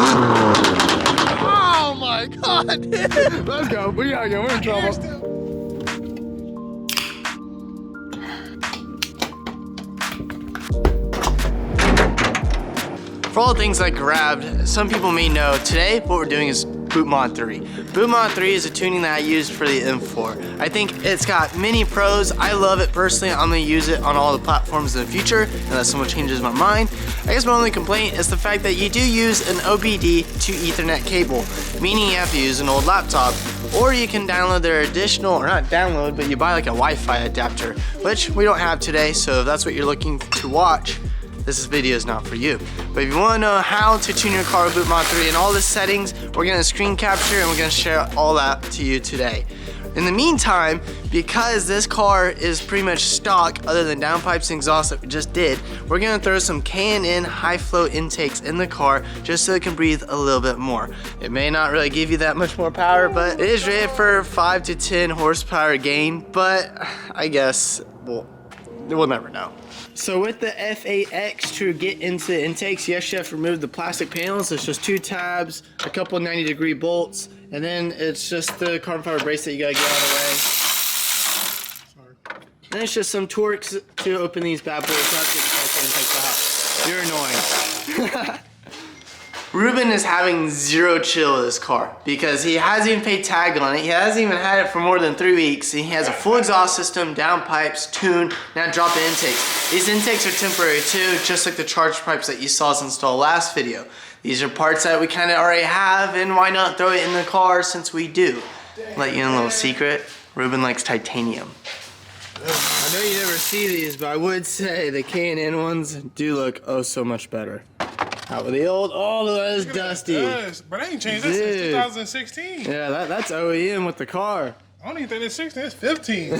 Oh my God, dude. Let's go. We gotta go. We're in trouble. For all the things I grabbed, some people may know, today what we're doing is BootMod3. BootMod3 is a tuning that I used for the M4. I think it's got many pros. I love it personally. I'm gonna use it on all the platforms in the future unless someone changes my mind. I guess my only complaint is the fact that you do use an OBD to Ethernet cable, meaning you have to use an old laptop, or you can download their additional, or not download, but you buy like a Wi-Fi adapter, which we don't have today, so if that's what you're looking to watch, this video is not for you. But if you want to know how to tune your car with BootMod3 and all the settings, we're going to screen capture and we're going to share all that to you today. In the meantime, because this car is pretty much stock other than downpipes and exhaust that we just did, we're going to throw some K&N high flow intakes in the car just so it can breathe a little bit more. It may not really give you that much more power, but it is rated for 5 to 10 horsepower gain, but I guess we'll never know. So with the F80 to get into the intakes, yes, you have to remove the plastic panels. It's just 2 tabs, a couple 90-degree bolts, and then it's just the carbon fiber bracelet you gotta get out of the way. Sorry. Then it's just some Torx to open these bad boys up, get the intakes out. You're annoying. Ruben is having zero chill with this car because he hasn't even paid tag on it. He hasn't even had it for more than 3 weeks. He has a full exhaust system, downpipes, tune, now drop in intakes. These intakes are temporary too, just like the charge pipes that you saw us install last video. These are parts that we kind of already have, and why not throw it in the car since we do. Let you in a little secret, Ruben likes titanium. I know you never see these, but I would say the K&N ones do look oh so much better. Out with the old, oh, that is dusty. But I ain't changed that since 2016. Yeah, that's OEM with the car. I don't even think it's 16, it's 15.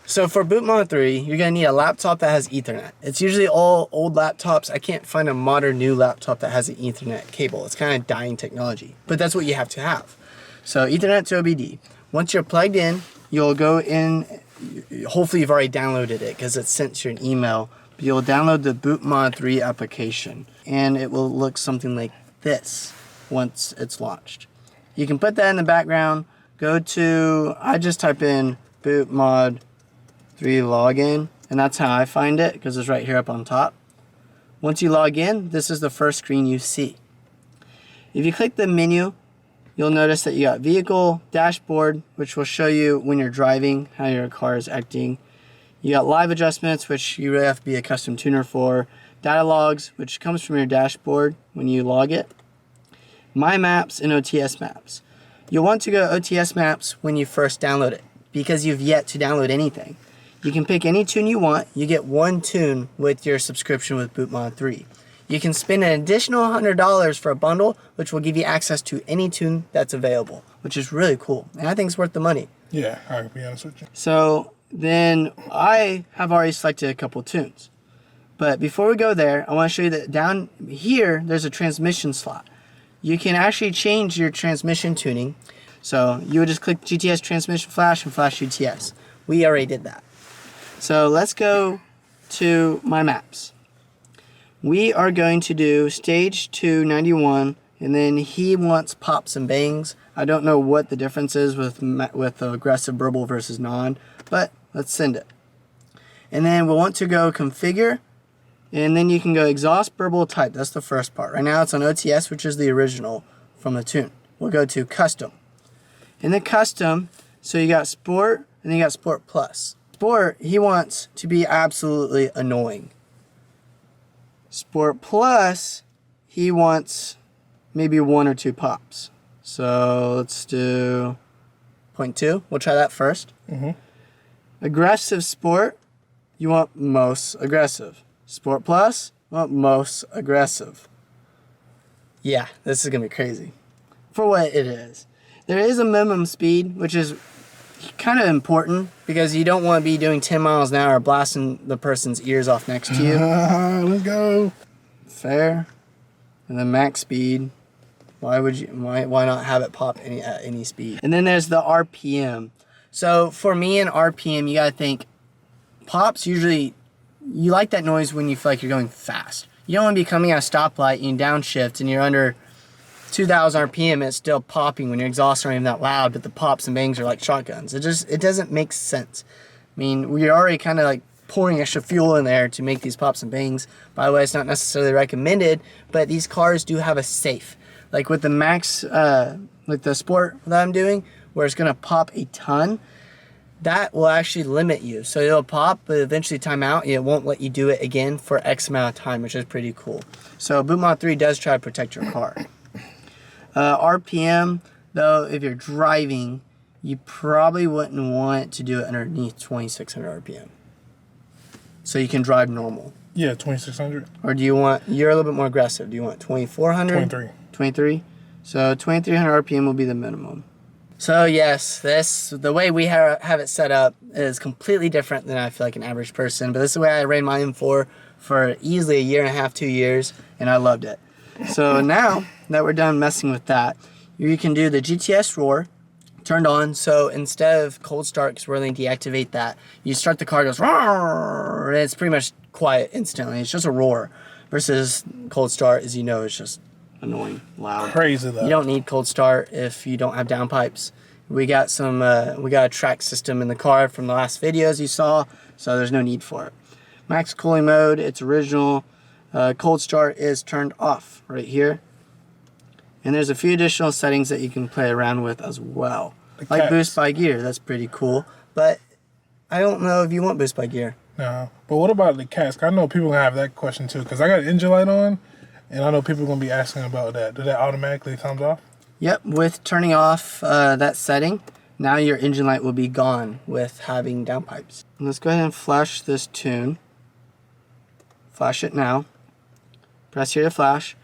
So for BootMod3, you're gonna need a laptop that has Ethernet. It's usually all old laptops. I can't find a modern new laptop that has an Ethernet cable. It's kind of dying technology, but that's what you have to have. So Ethernet to OBD. Once you're plugged in, you'll go in. Hopefully you've already downloaded it because it's sent you an email. But you'll download the BootMod3 application and it will look something like this once it's launched. You can put that in the background. Go to, I just type in BootMod3 login, and that's how I find it because it's right here up on top. Once you log in, this is the first screen you see. If you click the menu, you'll notice that you got vehicle, dashboard, which will show you when you're driving, how your car is acting. You got live adjustments, which you really have to be a custom tuner for. Data logs, which comes from your dashboard when you log it. My Maps and OTS Maps. You'll want to go to OTS Maps when you first download it because you've yet to download anything. You can pick any tune you want. You get 1 tune with your subscription with BootMod3. You can spend an additional $100 for a bundle, which will give you access to any tune that's available, which is really cool. And I think it's worth the money. Yeah, I'll be honest with you. So then I have already selected a couple tunes. But before we go there, I want to show you that down here, there's a transmission slot. You can actually change your transmission tuning. So you would just click GTS transmission flash and flash GTS. We already did that. So let's go to My Maps. We are going to do stage 291, and then he wants pops and bangs. I don't know what the difference is with aggressive burble versus non, but let's send it. And then we'll want to go configure, and then you can go exhaust burble type. That's the first part. Right now it's on OTS, which is the original from the tune. We'll go to custom. In the custom, so you got sport, and then you got sport plus. Sport, he wants to be absolutely annoying. Sport Plus, he wants maybe 1 or 2 pops. So let's do 0.2. We'll try that first. Aggressive Sport, you want most aggressive. Sport Plus, you want most aggressive. Yeah, this is going to be crazy. For what it is. There is a minimum speed, which is kind of important because you don't want to be doing 10 miles an hour blasting the person's ears off next to you. Let's go. Fair. And then max speed. Why not have it pop at any speed? And then there's the RPM. So for me in RPM, you gotta think pops usually you like that noise when you feel like you're going fast. You don't want to be coming at a stoplight and you downshift and you're under 2,000 RPM and it's still popping when your exhaust aren't even that loud, but the pops and bangs are like shotguns. It doesn't make sense. I mean, we're already kind of like pouring extra fuel in there to make these pops and bangs. By the way, it's not necessarily recommended, but these cars do have a safe. Like with the Max, like the Sport that I'm doing, where it's gonna pop a ton, that will actually limit you. So it'll pop, but eventually time out, it won't let you do it again for X amount of time, which is pretty cool. So BootMod3 does try to protect your car. RPM, though, if you're driving, you probably wouldn't want to do it underneath 2,600 RPM. So you can drive normal. Yeah, 2,600. Or do you want, you're a little bit more aggressive. Do you want 2,400? 23. 23? So 2,300 RPM will be the minimum. So yes, the way we have it set up is completely different than I feel like an average person, but this is the way I ran my M4 for easily 1.5 years, 2 years, and I loved it. So now that we're done messing with that, you can do the GTS roar turned on. So instead of cold start, because we're going to deactivate that, you start the car, it goes roar, and it's pretty much quiet instantly. It's just a roar versus cold start, as you know, it's just annoying, loud. Crazy though. You don't need cold start if you don't have downpipes. We got a track system in the car from the last videos you saw, so there's no need for it. Max cooling mode, it's original. Cold start is turned off right here. And there's a few additional settings that you can play around with as well. Like boost by gear, that's pretty cool. But I don't know if you want boost by gear. No, but what about the cask? I know people have that question too, because I got an engine light on, and I know people are going to be asking about that. Do that automatically comes off? Yep, with turning off that setting, now your engine light will be gone with having downpipes. Let's go ahead and flash this tune. Flash it now. Press here to flash.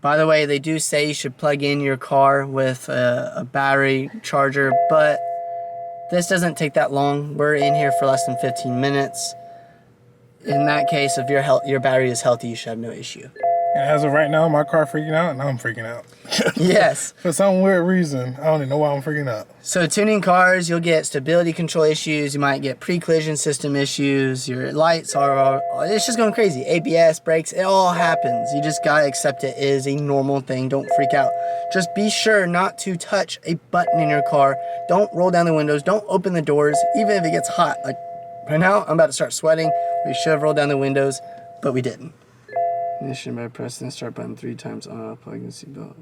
By the way, they do say you should plug in your car with a battery charger, but this doesn't take that long. We're in here for less than 15 minutes. In that case, if your battery is healthy, you should have no issue. And as of right now, my car freaking out, and I'm freaking out. Yes. For some weird reason. I don't even know why I'm freaking out. So tuning cars, you'll get stability control issues. You might get pre-collision system issues. Your lights are, it's just going crazy. ABS, brakes, it all happens. You just gotta accept it is a normal thing. Don't freak out. Just be sure not to touch a button in your car. Don't roll down the windows. Don't open the doors, even if it gets hot. Like right now, I'm about to start sweating. We should have rolled down the windows, but we didn't. Ignition by pressing the start button 3 times on, plugging the seatbelt.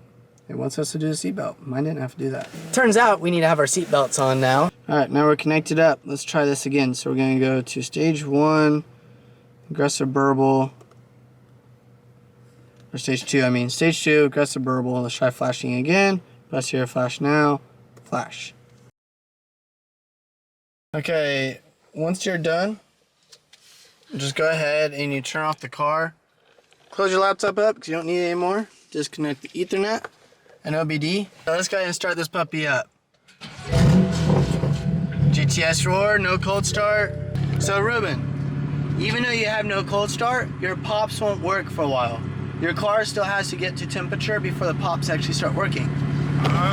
It wants us to do the seatbelt. Mine didn't have to do that. Turns out we need to have our seatbelts on now. All right, now we're connected up. Let's try this again. So we're gonna go to stage 1, aggressive burble. Or stage 2, I mean. Stage 2, aggressive burble. Let's try flashing again. Press here, flash now, flash. Okay, once you're done, just go ahead and you turn off the car. Close your laptop up because you don't need it anymore. Disconnect the Ethernet and OBD. So let's go ahead and start this puppy up. GTS roar, no cold start. So Ruben, even though you have no cold start, your pops won't work for a while. Your car still has to get to temperature before the pops actually start working.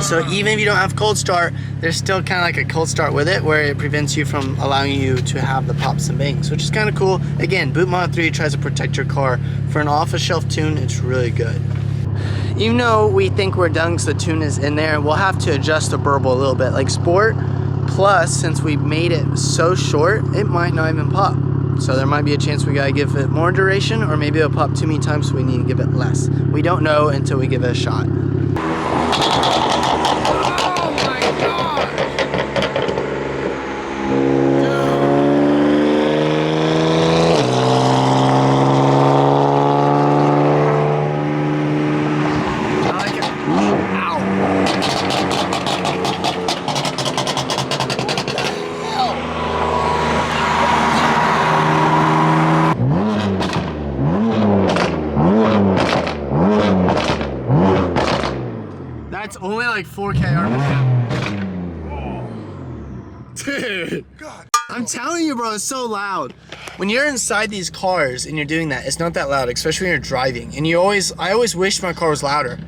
So even if you don't have cold start, there's still kind of like a cold start with it where it prevents you from allowing you to have the pops and bangs, which is kind of cool. Again, BootMod3 tries to protect your car. For an off-the-shelf tune, it's really good. Even though we think we're done because the tune is in there, we'll have to adjust the burble a little bit. Like Sport Plus, since we made it so short, it might not even pop. So there might be a chance we gotta give it more duration, or maybe it'll pop too many times so we need to give it less. We don't know until we give it a shot. That's only like 4K RPM. Dude, I'm telling you, bro, it's so loud. When you're inside these cars and you're doing that, it's not that loud, especially when you're driving. And I always wish my car was louder.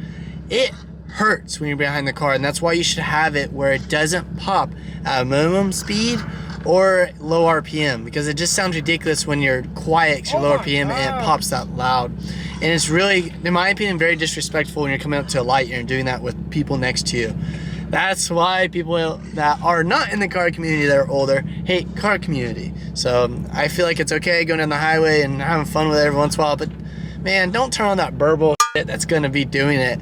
It hurts when you're behind the car, and that's why you should have it where it doesn't pop at a minimum speed or low RPM, because it just sounds ridiculous when you're quiet because you're low RPM and it pops that loud. And it's really, in my opinion, very disrespectful when you're coming up to a light and you're doing that with people next to you. That's why people that are not in the car community that are older hate car community. So I feel like it's okay going down the highway and having fun with it every once in a while, but man, don't turn on that burble shit that's gonna be doing it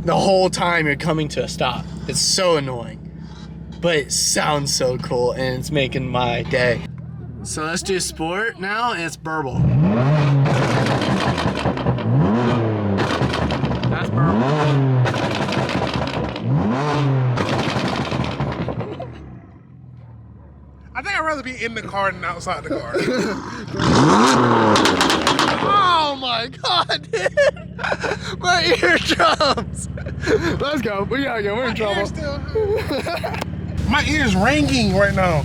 the whole time you're coming to a stop. It's so annoying, but it sounds so cool and it's making my day. So let's do sport now, and it's burble. That's burble. I think I'd rather be in the car than outside the car. Oh my God, dude. My eardrums. Let's go. We gotta go. We're in trouble. My ear's ringing right now.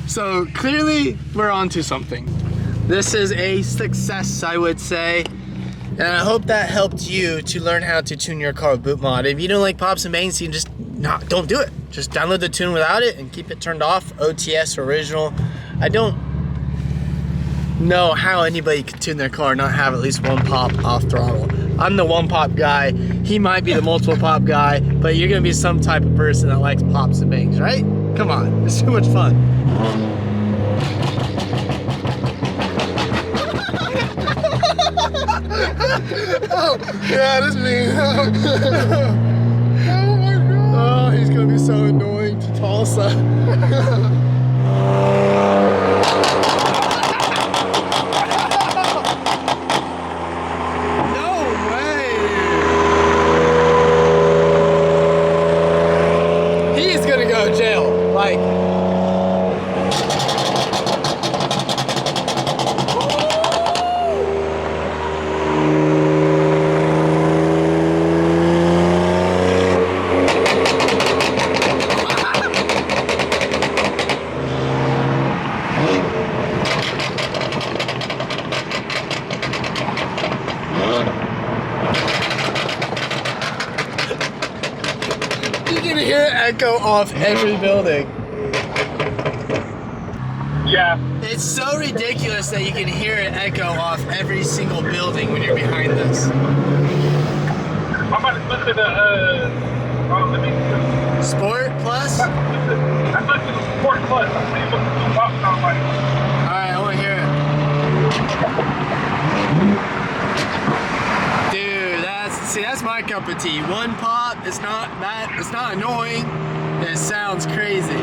So clearly we're onto something. This is a success, I would say. And I hope that helped you to learn how to tune your car with BootMod. If you don't like pops and bangs, you can just don't do it. Just download the tune without it and keep it turned off, OTS or original. I don't know how anybody could tune their car and not have at least one pop off throttle. I'm the one pop guy. He might be the multiple pop guy, but you're gonna be some type of person that likes pops and bangs, right? Come on, it's too much fun. Oh, yeah, that's me. Oh my God. Oh, he's gonna be so annoying to Tulsa. You can hear it echo off every building. Yeah. It's so ridiculous that you can hear it echo off every single building when you're behind this. I'm about to listen to Sport Plus? I listened to Sport Plus. I'm see what the pop sound like. Alright, I want to hear it. Dude, that's my cup of tea. One pop, it's not annoying. It sounds crazy.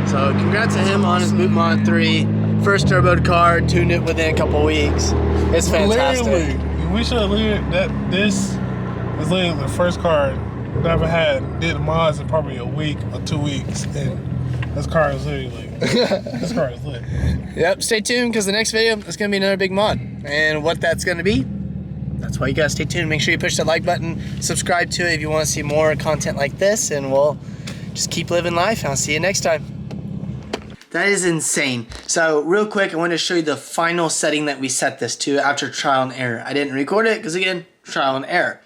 So congrats to him on his BootMod3. First turboed car, tuned it within a couple weeks. It's fantastic. Literally, we should have learned that this is literally the first car that I ever had. Did the mods in probably a week or 2 weeks, and this car is literally this car is lit. Yep, stay tuned because the next video is going to be another big mod. And what that's going to be, that's why you guys stay tuned. Make sure you push that like button, subscribe to it if you want to see more content like this, and we'll just keep living life. I'll see you next time. That is insane. So real quick, I want to show you the final setting that we set this to after trial and error. I didn't record it because again, trial and error.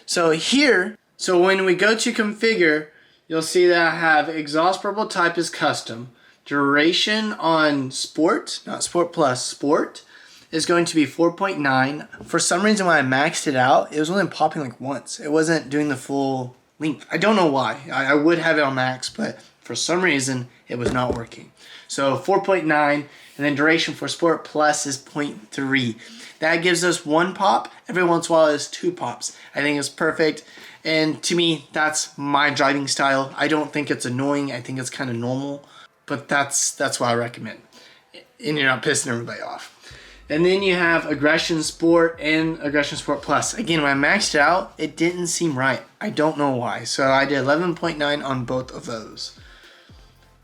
So here, so when we go to configure, you'll see that I have exhaust purple type is custom. Duration on sport, not sport plus, sport is going to be 4.9. For some reason when I maxed it out, it was only popping like once. It wasn't doing the full length. I don't know why. I would have it on max, but for some reason it was not working. So 4.9, and then duration for Sport Plus is 0.3. That gives us one pop. Every once in a while is 2 pops. I think it's perfect. And to me, that's my driving style. I don't think it's annoying. I think it's kind of normal. But that's what I recommend. And you're not pissing everybody off. And then you have Aggression Sport and Aggression Sport Plus. Again, when I maxed it out, it didn't seem right. I don't know why. So I did 11.9 on both of those.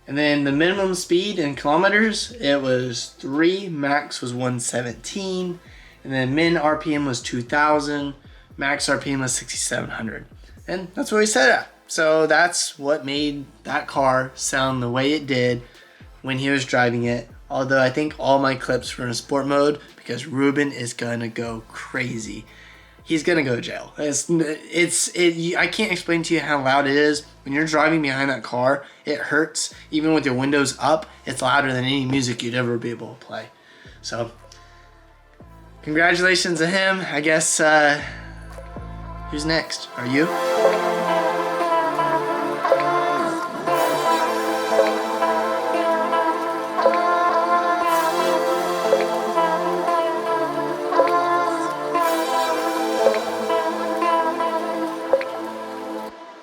And then the minimum speed in kilometers, it was 3, max was 117, and then min RPM was 2,000, max RPM was 6,700. And that's what we set it at. So that's what made that car sound the way it did when he was driving it. Although I think all my clips were in sport mode because because Ruben is gonna go crazy. He's gonna go to jail. I can't explain to you how loud it is. When you're driving behind that car, it hurts. Even with your windows up, it's louder than any music you'd ever be able to play. So, congratulations to him. I guess, who's next? Are you?